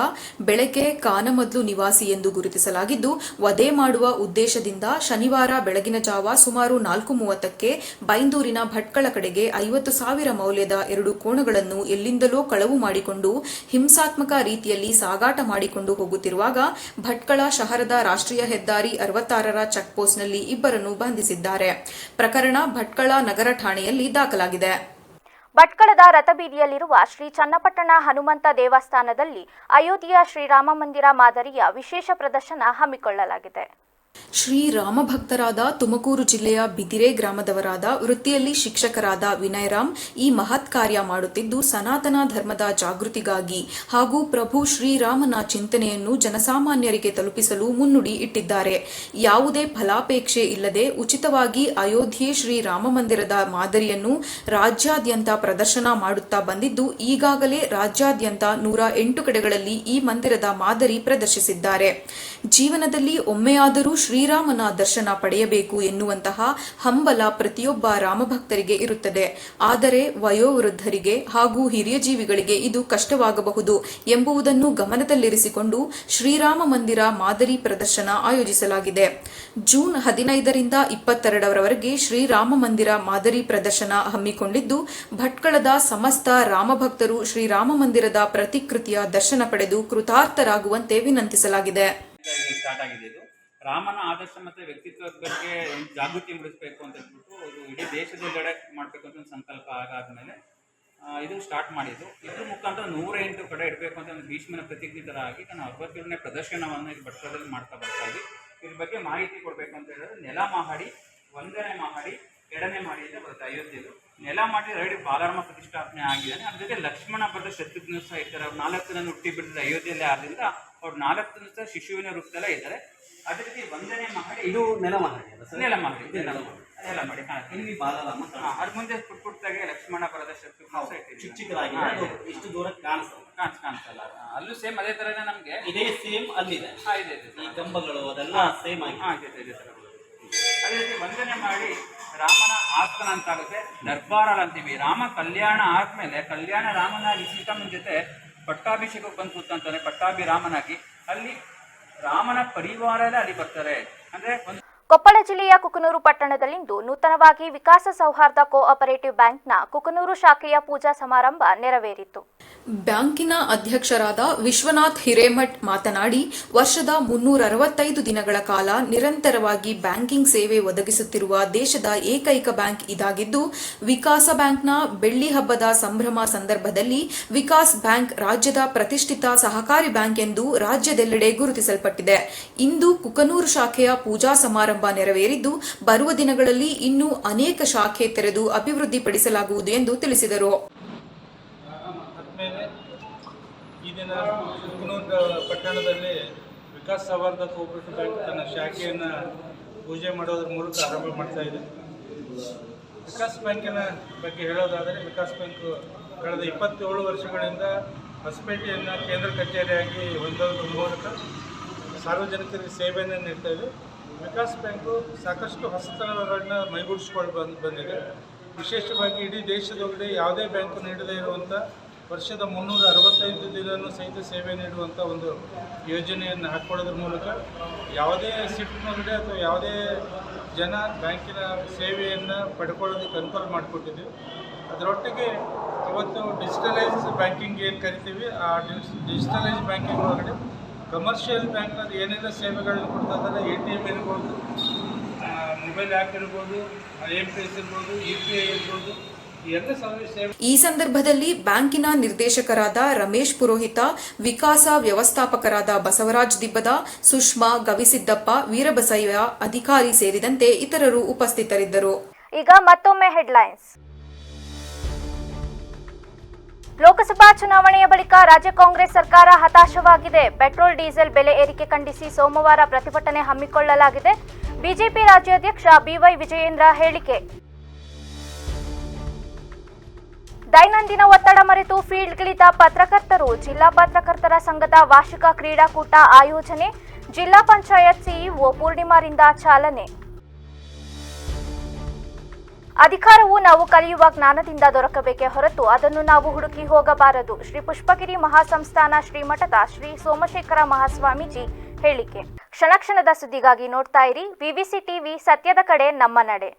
ಬೆಳಗ್ಗೆ ಕಾನಮದ್ಲು ನಿವಾಸಿ ಎಂದು ಗುರುತಿಸಲಾಗಿದ್ದು, ವಧೆ ಮಾಡುವ ಉದ್ದೇಶದಿಂದ ಶನಿವಾರ ಬೆಳಗಿನ ಜಾವ ಸುಮಾರು 4:30ಕ್ಕೆ ಬೈಂದೂರಿನ ಭಟ್ಕಳ ಕಡೆಗೆ 50,000 ಮೌಲ್ಯದ 2 ಕೋಣಗಳನ್ನು ಎಲ್ಲಿಂದಲೋ ಕಳವು ಮಾಡಿಕೊಂಡು ಹಿಂಸಾತ್ಮಕ ರೀತಿಯಲ್ಲಿ ಸಾಗಾಟ ಮಾಡಿಕೊಂಡು ಹೋಗುತ್ತಿರುವಾಗ ಭಟ್ಕಳ ಶಹರದ ರಾಷ್ಟ್ರೀಯ ಹೆದ್ದಾರಿ 66ರ ಚೆಕ್ಪೋಸ್ಟ್ನಲ್ಲಿ 2 ಬಂಧಿಸಿದ್ದಾರೆ. ಪ್ರಕರಣ ಭಟ್ಕಳ ನಗರ ಠಾಣೆಯಲ್ಲಿ ದಾಖಲಾಗಿದೆ. ಭಟ್ಕಳದ ರಥಬೀದಿಯಲ್ಲಿರುವ ಶ್ರೀ ಚನ್ನಪಟ್ಟಣ ಹನುಮಂತ ದೇವಸ್ಥಾನದಲ್ಲಿ ಅಯೋಧ್ಯೆಯ ಶ್ರೀರಾಮ ಮಂದಿರ ಮಾದರಿಯ ವಿಶೇಷ ಪ್ರದರ್ಶನ ಹಮ್ಮಿಕೊಳ್ಳಲಾಗಿದೆ. ಶ್ರೀರಾಮ ಭಕ್ತರಾದ ತುಮಕೂರು ಜಿಲ್ಲೆಯ ಬಿದಿರೆ ಗ್ರಾಮದವರಾದ ವೃತ್ತಿಯಲ್ಲಿ ಶಿಕ್ಷಕರಾದ ವಿನಯರಾಮ್ ಈ ಮಹತ್ ಕಾರ್ಯ ಮಾಡುತ್ತಿದ್ದು, ಸನಾತನ ಧರ್ಮದ ಜಾಗೃತಿಗಾಗಿ ಹಾಗೂ ಪ್ರಭು ಶ್ರೀರಾಮನ ಚಿಂತನೆಯನ್ನು ಜನಸಾಮಾನ್ಯರಿಗೆ ತಲುಪಿಸಲು ಮುನ್ನುಡಿ ಇಟ್ಟಿದ್ದಾರೆ. ಯಾವುದೇ ಫಲಾಪೇಕ್ಷೆ ಇಲ್ಲದೆ ಉಚಿತವಾಗಿ ಅಯೋಧ್ಯೆ ಶ್ರೀರಾಮ ಮಂದಿರದ ಮಾದರಿಯನ್ನು ರಾಜ್ಯಾದ್ಯಂತ ಪ್ರದರ್ಶನ ಮಾಡುತ್ತಾ ಬಂದಿದ್ದು, ಈಗಾಗಲೇ ರಾಜ್ಯಾದ್ಯಂತ 108 ಕಡೆಗಳಲ್ಲಿ ಈ ಮಂದಿರದ ಮಾದರಿ ಪ್ರದರ್ಶಿಸಿದ್ದಾರೆ. ಜೀವನದಲ್ಲಿ ಒಮ್ಮೆಯಾದರೂ ಶ್ರೀರಾಮನ ದರ್ಶನ ಪಡೆಯಬೇಕು ಎನ್ನುವಂತಹ ಹಂಬಲ ಪ್ರತಿಯೊಬ್ಬ ರಾಮಭಕ್ತರಿಗೆ ಇರುತ್ತದೆ. ಆದರೆ ವಯೋವೃದ್ಧರಿಗೆ ಹಾಗೂ ಹಿರಿಯ ಜೀವಿಗಳಿಗೆ ಇದು ಕಷ್ಟವಾಗಬಹುದು ಎಂಬುದನ್ನು ಗಮನದಲ್ಲಿರಿಸಿಕೊಂಡು ಶ್ರೀರಾಮ ಮಂದಿರ ಮಾದರಿ ಪ್ರದರ್ಶನ ಆಯೋಜಿಸಲಾಗಿದೆ. ಜೂನ್ 15ರಿಂದ 22ರವರೆಗೆ ಶ್ರೀರಾಮ ಮಂದಿರ ಮಾದರಿ ಪ್ರದರ್ಶನ ಹಮ್ಮಿಕೊಂಡಿದ್ದು, ಭಟ್ಕಳದ ಸಮಸ್ತ ರಾಮಭಕ್ತರು ಶ್ರೀರಾಮ ಮಂದಿರದ ಪ್ರತಿಕೃತಿಯ ದರ್ಶನ ಪಡೆದು ಕೃತಾರ್ಥರಾಗುವಂತೆ ವಿನಂತಿಸಲಾಗಿದೆ. ರಾಮನ ಆದರ್ಶ ಮತ್ತು ವ್ಯಕ್ತಿತ್ವದ ಬಗ್ಗೆ ಜಾಗೃತಿ ಮೂಡಿಸಬೇಕು ಅಂತ ಹೇಳ್ಬಿಟ್ಟು ಇದು ಇಡೀ ದೇಶದೆಲ್ಲೆಡೆ ಮಾಡಬೇಕು ಅಂತ ಒಂದು ಸಂಕಲ್ಪ ಆಗಾದ್ಮೇಲೆ ಇದು ಸ್ಟಾರ್ಟ್ ಮಾಡಿದ್ದು. ಇದ್ರ ಮುಖಾಂತರ 108 ಕಡೆ ಇಡಬೇಕು ಅಂತ ಒಂದು ಭೀಷ್ಮನ ಪ್ರತಿಜ್ಞೆ ಥರ ಆಗಿ ನಾನು 67ನೇ ಪ್ರದರ್ಶನವನ್ನು ಇದು ಭಟ್ಕಳದಲ್ಲಿ ಮಾಡ್ತಾ ಬರ್ತಾ ಇದ್ವಿ. ಇದ್ರ ಬಗ್ಗೆ ಮಾಹಿತಿ ಕೊಡಬೇಕು ಅಂತ ಹೇಳಿದ್ರೆ ನೆಲ ಮಹಡಿ, 1ನೇ ಮಹಡಿ, 2ನೇ ಮಹಡಿಯಿಂದ ಬರುತ್ತೆ ಅಯೋಧ್ಯೆದು. ನೆಲ ಮಾಡಿ ರೆಡಿ ಬಾಲರಾಮ ಪ್ರತಿಷ್ಠಾಪನೆ ಆಗಿದ್ದಾನೆ. ಅದ್ರ ಜೊತೆ ಲಕ್ಷ್ಮಣ ಭದ್ರ ಶತ್ರುಘ್ನ ಸಹ ಇರ್ತಾರೆ. ಅವ್ರು 4 ಜನ ಹುಟ್ಟಿ ಬಿಟ್ಟಿದ್ದಾರೆ ಅಯೋಧ್ಯೆಯಲ್ಲಿ. ಆದ್ದರಿಂದ ಅವ್ರು 4 ಸಹ ಶಿಶುವಿನ ರೂಪದಲ್ಲೇ ಇದ್ದಾರೆ. ಅದೇ ರೀತಿ 1ನೇ ಮಹಡಿ, ಇದು ನೆಲ ಮಹಡಿ, ನೆಲ ಮಾಡಿ ಇಲ್ಲಿ ಬಾಲರಾಮ. ಅದ್ರ ಮುಂದೆ ಪುಟ್ಟಾಗಿ ಲಕ್ಷ್ಮಣ ಭರದ ಶತ್ರುಘ್ನ ಚಿಕ್ಕದಾಗಿ ಇಷ್ಟು ದೂರ ಕಾಣಿಸಲ್ಲ. ಅಲ್ಲೂ ಸೇಮ್ ಅದೇ ಥರನೇ ನಮಗೆ ಇದೇ ಸೇಮ್ ಅಲ್ಲಿದೆ. ಇದೆ ಈ ಕಂಬಗಳು ಅದೆಲ್ಲ ಸೇಮ್ ಆಗಿ ಇದೆ ಥರ. ಅದೇ ರೀತಿ 1ನೇ ಮಾಡಿ ರಾಮನ ಆಸ್ಥಾನ ಅಂತ ಆಗುತ್ತೆ, ದರ್ಬಾರಲ್ ಅಂತೀವಿ. ರಾಮ ಕಲ್ಯಾಣ ಆದ್ಮೇಲೆ ಕಲ್ಯಾಣ ರಾಮನಾಗಿ ಸೀತಮ್ಮನ ಜೊತೆ ಪಟ್ಟಾಭಿಷೇಕಕ್ಕೆ ಬಂದು ಕೂತಂತಾನೆ, ಪಟ್ಟಾಭಿ ರಾಮನಾಗಿ. ಅಲ್ಲಿ ರಾಮನ ಪರಿವಾರ ಎಲ್ಲ ಅಲ್ಲಿ ಬರ್ತಾರೆ. ಅಂದ್ರೆ ಕೊಪ್ಪಳ ಜಿಲ್ಲೆಯ ಕುಕನೂರು ಪಟ್ಟಣದಲ್ಲಿಂದು ನೂತನವಾಗಿ ವಿಕಾಸ ಸೌಹಾರ್ದ ಕೋಆಪರೇಟಿವ್ ಬ್ಯಾಂಕ್ನ ಕುಕನೂರು ಶಾಖೆಯ ಪೂಜಾ ಸಮಾರಂಭ ನೆರವೇರಿತು. ಬ್ಯಾಂಕಿನ ಅಧ್ಯಕ್ಷರಾದ ವಿಶ್ವನಾಥ್ ಹಿರೇಮಠ್ ಮಾತನಾಡಿ, ವರ್ಷದ 365 ದಿನಗಳ ಕಾಲ ನಿರಂತರವಾಗಿ ಬ್ಯಾಂಕಿಂಗ್ ಸೇವೆ ಒದಗಿಸುತ್ತಿರುವ ದೇಶದ ಏಕೈಕ ಬ್ಯಾಂಕ್ ಇದಾಗಿದ್ದು, ವಿಕಾಸ ಬ್ಯಾಂಕ್ನ ಬೆಳ್ಳಿ ಹಬ್ಬದ ಸಂಭ್ರಮ ಸಂದರ್ಭದಲ್ಲಿ ವಿಕಾಸ್ ಬ್ಯಾಂಕ್ ರಾಜ್ಯದ ಪ್ರತಿಷ್ಠಿತ ಸಹಕಾರಿ ಬ್ಯಾಂಕ್ ಎಂದು ರಾಜ್ಯದೆಲ್ಲೆಡೆ ಗುರುತಿಸಲ್ಪಟ್ಟಿದೆ. ಇಂದು ಕುಕನೂರು ಶಾಖೆಯ ಪೂಜಾ ಸಮಾರಂಭ ನೆರವೇರಿದ್ದು, ಬರುವ ದಿನಗಳಲ್ಲಿ ಇನ್ನೂ ಅನೇಕ ಶಾಖೆ ತೆರೆದು ಅಭಿವೃದ್ಧಿಪಡಿಸಲಾಗುವುದು ಎಂದು ತಿಳಿಸಿದರು. ಈ ದಿನ ಕುಕನೂರು ಪಟ್ಟಣದಲ್ಲಿ ವಿಕಾಸ ಸೌಹಾರ್ದ ಕೋಆಪರೇಟಿವ್ ಬ್ಯಾಂಕ್ ತನ್ನ ಶಾಖೆಯನ್ನು ಪೂಜೆ ಮಾಡೋದ್ರ ಮೂಲಕ ಆರಂಭ ಮಾಡ್ತಾ ಇದೆ. ವಿಕಾಸ್ ಬ್ಯಾಂಕಿನ ಬಗ್ಗೆ ಹೇಳೋದಾದರೆ, ವಿಕಾಸ್ ಬ್ಯಾಂಕ್ ಕಳೆದ 27 ವರ್ಷಗಳಿಂದ ಹೊಸಪೇಟೆಯನ್ನು ಕೇಂದ್ರ ಕಚೇರಿಯಾಗಿ ಹೊಂದೋದ್ರ ಮೂಲಕ ಸಾರ್ವಜನಿಕರಿಗೆ ಸೇವೆಯನ್ನು ನೀಡ್ತಾ ಇದೆ. ವಿಕಾಸ್ ಬ್ಯಾಂಕು ಸಾಕಷ್ಟು ಹೊಸತನಗಳನ್ನ ಮೈಗೂಡಿಸ್ಕೊಂಡು ಬಂದಿದೆ. ವಿಶೇಷವಾಗಿ ಇಡೀ ದೇಶದೊಳಗಡೆ ಯಾವುದೇ ಬ್ಯಾಂಕು ನೀಡದೇ ಇರುವಂಥ ವರ್ಷದ 365 ದಿನವೂ ಸಹಿತ ಸೇವೆ ನೀಡುವಂಥ ಒಂದು ಯೋಜನೆಯನ್ನು ಹಾಕ್ಕೊಳ್ಳೋದ್ರ ಮೂಲಕ ಯಾವುದೇ ಸಿಟಿನೊಳಗಡೆ ಅಥವಾ ಯಾವುದೇ ಜನ ಬ್ಯಾಂಕಿನ ಸೇವೆಯನ್ನು ಪಡ್ಕೊಳ್ಳೋದಕ್ಕೆ ಅನುಕೂಲ ಮಾಡಿಕೊಟ್ಟಿದ್ದೀವಿ. ಅದರೊಟ್ಟಿಗೆ ಇವತ್ತು ಡಿಜಿಟಲೈಸ್ ಬ್ಯಾಂಕಿಂಗ್ ಏನು ಕರಿತೀವಿ, ಆ ಡಿಜಿಟಲೈಸ್ ಬ್ಯಾಂಕಿಂಗ್ ಒಳಗಡೆ ಕಮರ್ಷಿಯಲ್ ಬ್ಯಾಂಕ್ನಲ್ಲಿ ಏನೆಲ್ಲ ಸೇವೆಗಳನ್ನ ಕೊಡ್ತಾ ಇದ್ದಾರೆ, ATM ಇರ್ಬೋದು, ಮೊಬೈಲ್ ಆ್ಯಪ್ ಇರ್ಬೋದು, IMPS ಇರ್ಬೋದು, UPI ಇರ್ಬೋದು, ಈ ಸಂದರ್ಭದಲ್ಲಿ ಬ್ಯಾಂಕಿನ ನಿರ್ದೇಶಕರಾದ ರಮೇಶ್ ಪುರೋಹಿತ, ವಿಕಾಸ ವ್ಯವಸ್ಥಾಪಕರಾದ ಬಸವರಾಜ್ ದಿಬ್ಬದ, ಸುಷ್ಮಾ, ಗವಿಸಿದ್ದಪ್ಪ, ವೀರಬಸಯ್ಯ ಅಧಿಕಾರಿ ಸೇರಿದಂತೆ ಇತರರು ಉಪಸ್ಥಿತರಿದ್ದರು. ಈಗ ಮತ್ತೊಮ್ಮೆ ಹೆಡ್ಲೈನ್ಸ್. ಲೋಕಸಭಾ ಚುನಾವಣೆಯ ಬಳಿಕ ರಾಜ್ಯ ಕಾಂಗ್ರೆಸ್ ಸರ್ಕಾರ ಹತಾಶವಾಗಿದೆ. ಪೆಟ್ರೋಲ್ ಡೀಸೆಲ್ ಬೆಲೆ ಏರಿಕೆ ಖಂಡಿಸಿ ಸೋಮವಾರ ಪ್ರತಿಭಟನೆ ಹಮ್ಮಿಕೊಳ್ಳಲಾಗಿದೆ. ಬಿಜೆಪಿ ರಾಜ್ಯಾಧ್ಯಕ್ಷ BY ವಿಜಯೇಂದ್ರ ಹೇಳಿಕೆ. ದೈನಂದಿನ ಒತ್ತಡ ಮರೆತು ಫೀಲ್ಡ್ಗಿಳಿದ ಪತ್ರಕರ್ತರು. ಜಿಲ್ಲಾ ಪತ್ರಕರ್ತರ ಸಂಘದ ವಾರ್ಷಿಕ ಕ್ರೀಡಾಕೂಟ ಆಯೋಜನೆ. ಜಿಲ್ಲಾ ಪಂಚಾಯತ್ ಸಿಇಒ ಪೂರ್ಣಿಮಾರಿಂದ ಚಾಲನೆ. ಅಧಿಕಾರವು ನಾವು ಕಲಿಯುವ ಜ್ಞಾನದಿಂದ ದೊರಕಬೇಕೇ ಹೊರತು ಅದನ್ನು ನಾವು ಹುಡುಕಿ ಹೋಗಬಾರದು. ಶ್ರೀ ಪುಷ್ಪಗಿರಿ ಮಹಾಸಂಸ್ಥಾನ ಶ್ರೀಮಠದ ಶ್ರೀ ಸೋಮಶೇಖರ ಮಹಾಸ್ವಾಮೀಜಿ ಹೇಳಿಕೆ. ಕ್ಷಣ ಕ್ಷಣದ ಸುದ್ದಿಗಾಗಿ ನೋಡ್ತಾ ಇರಿ VVC TV, ಸತ್ಯದ ಕಡೆ ನಮ್ಮ ನಡೆ.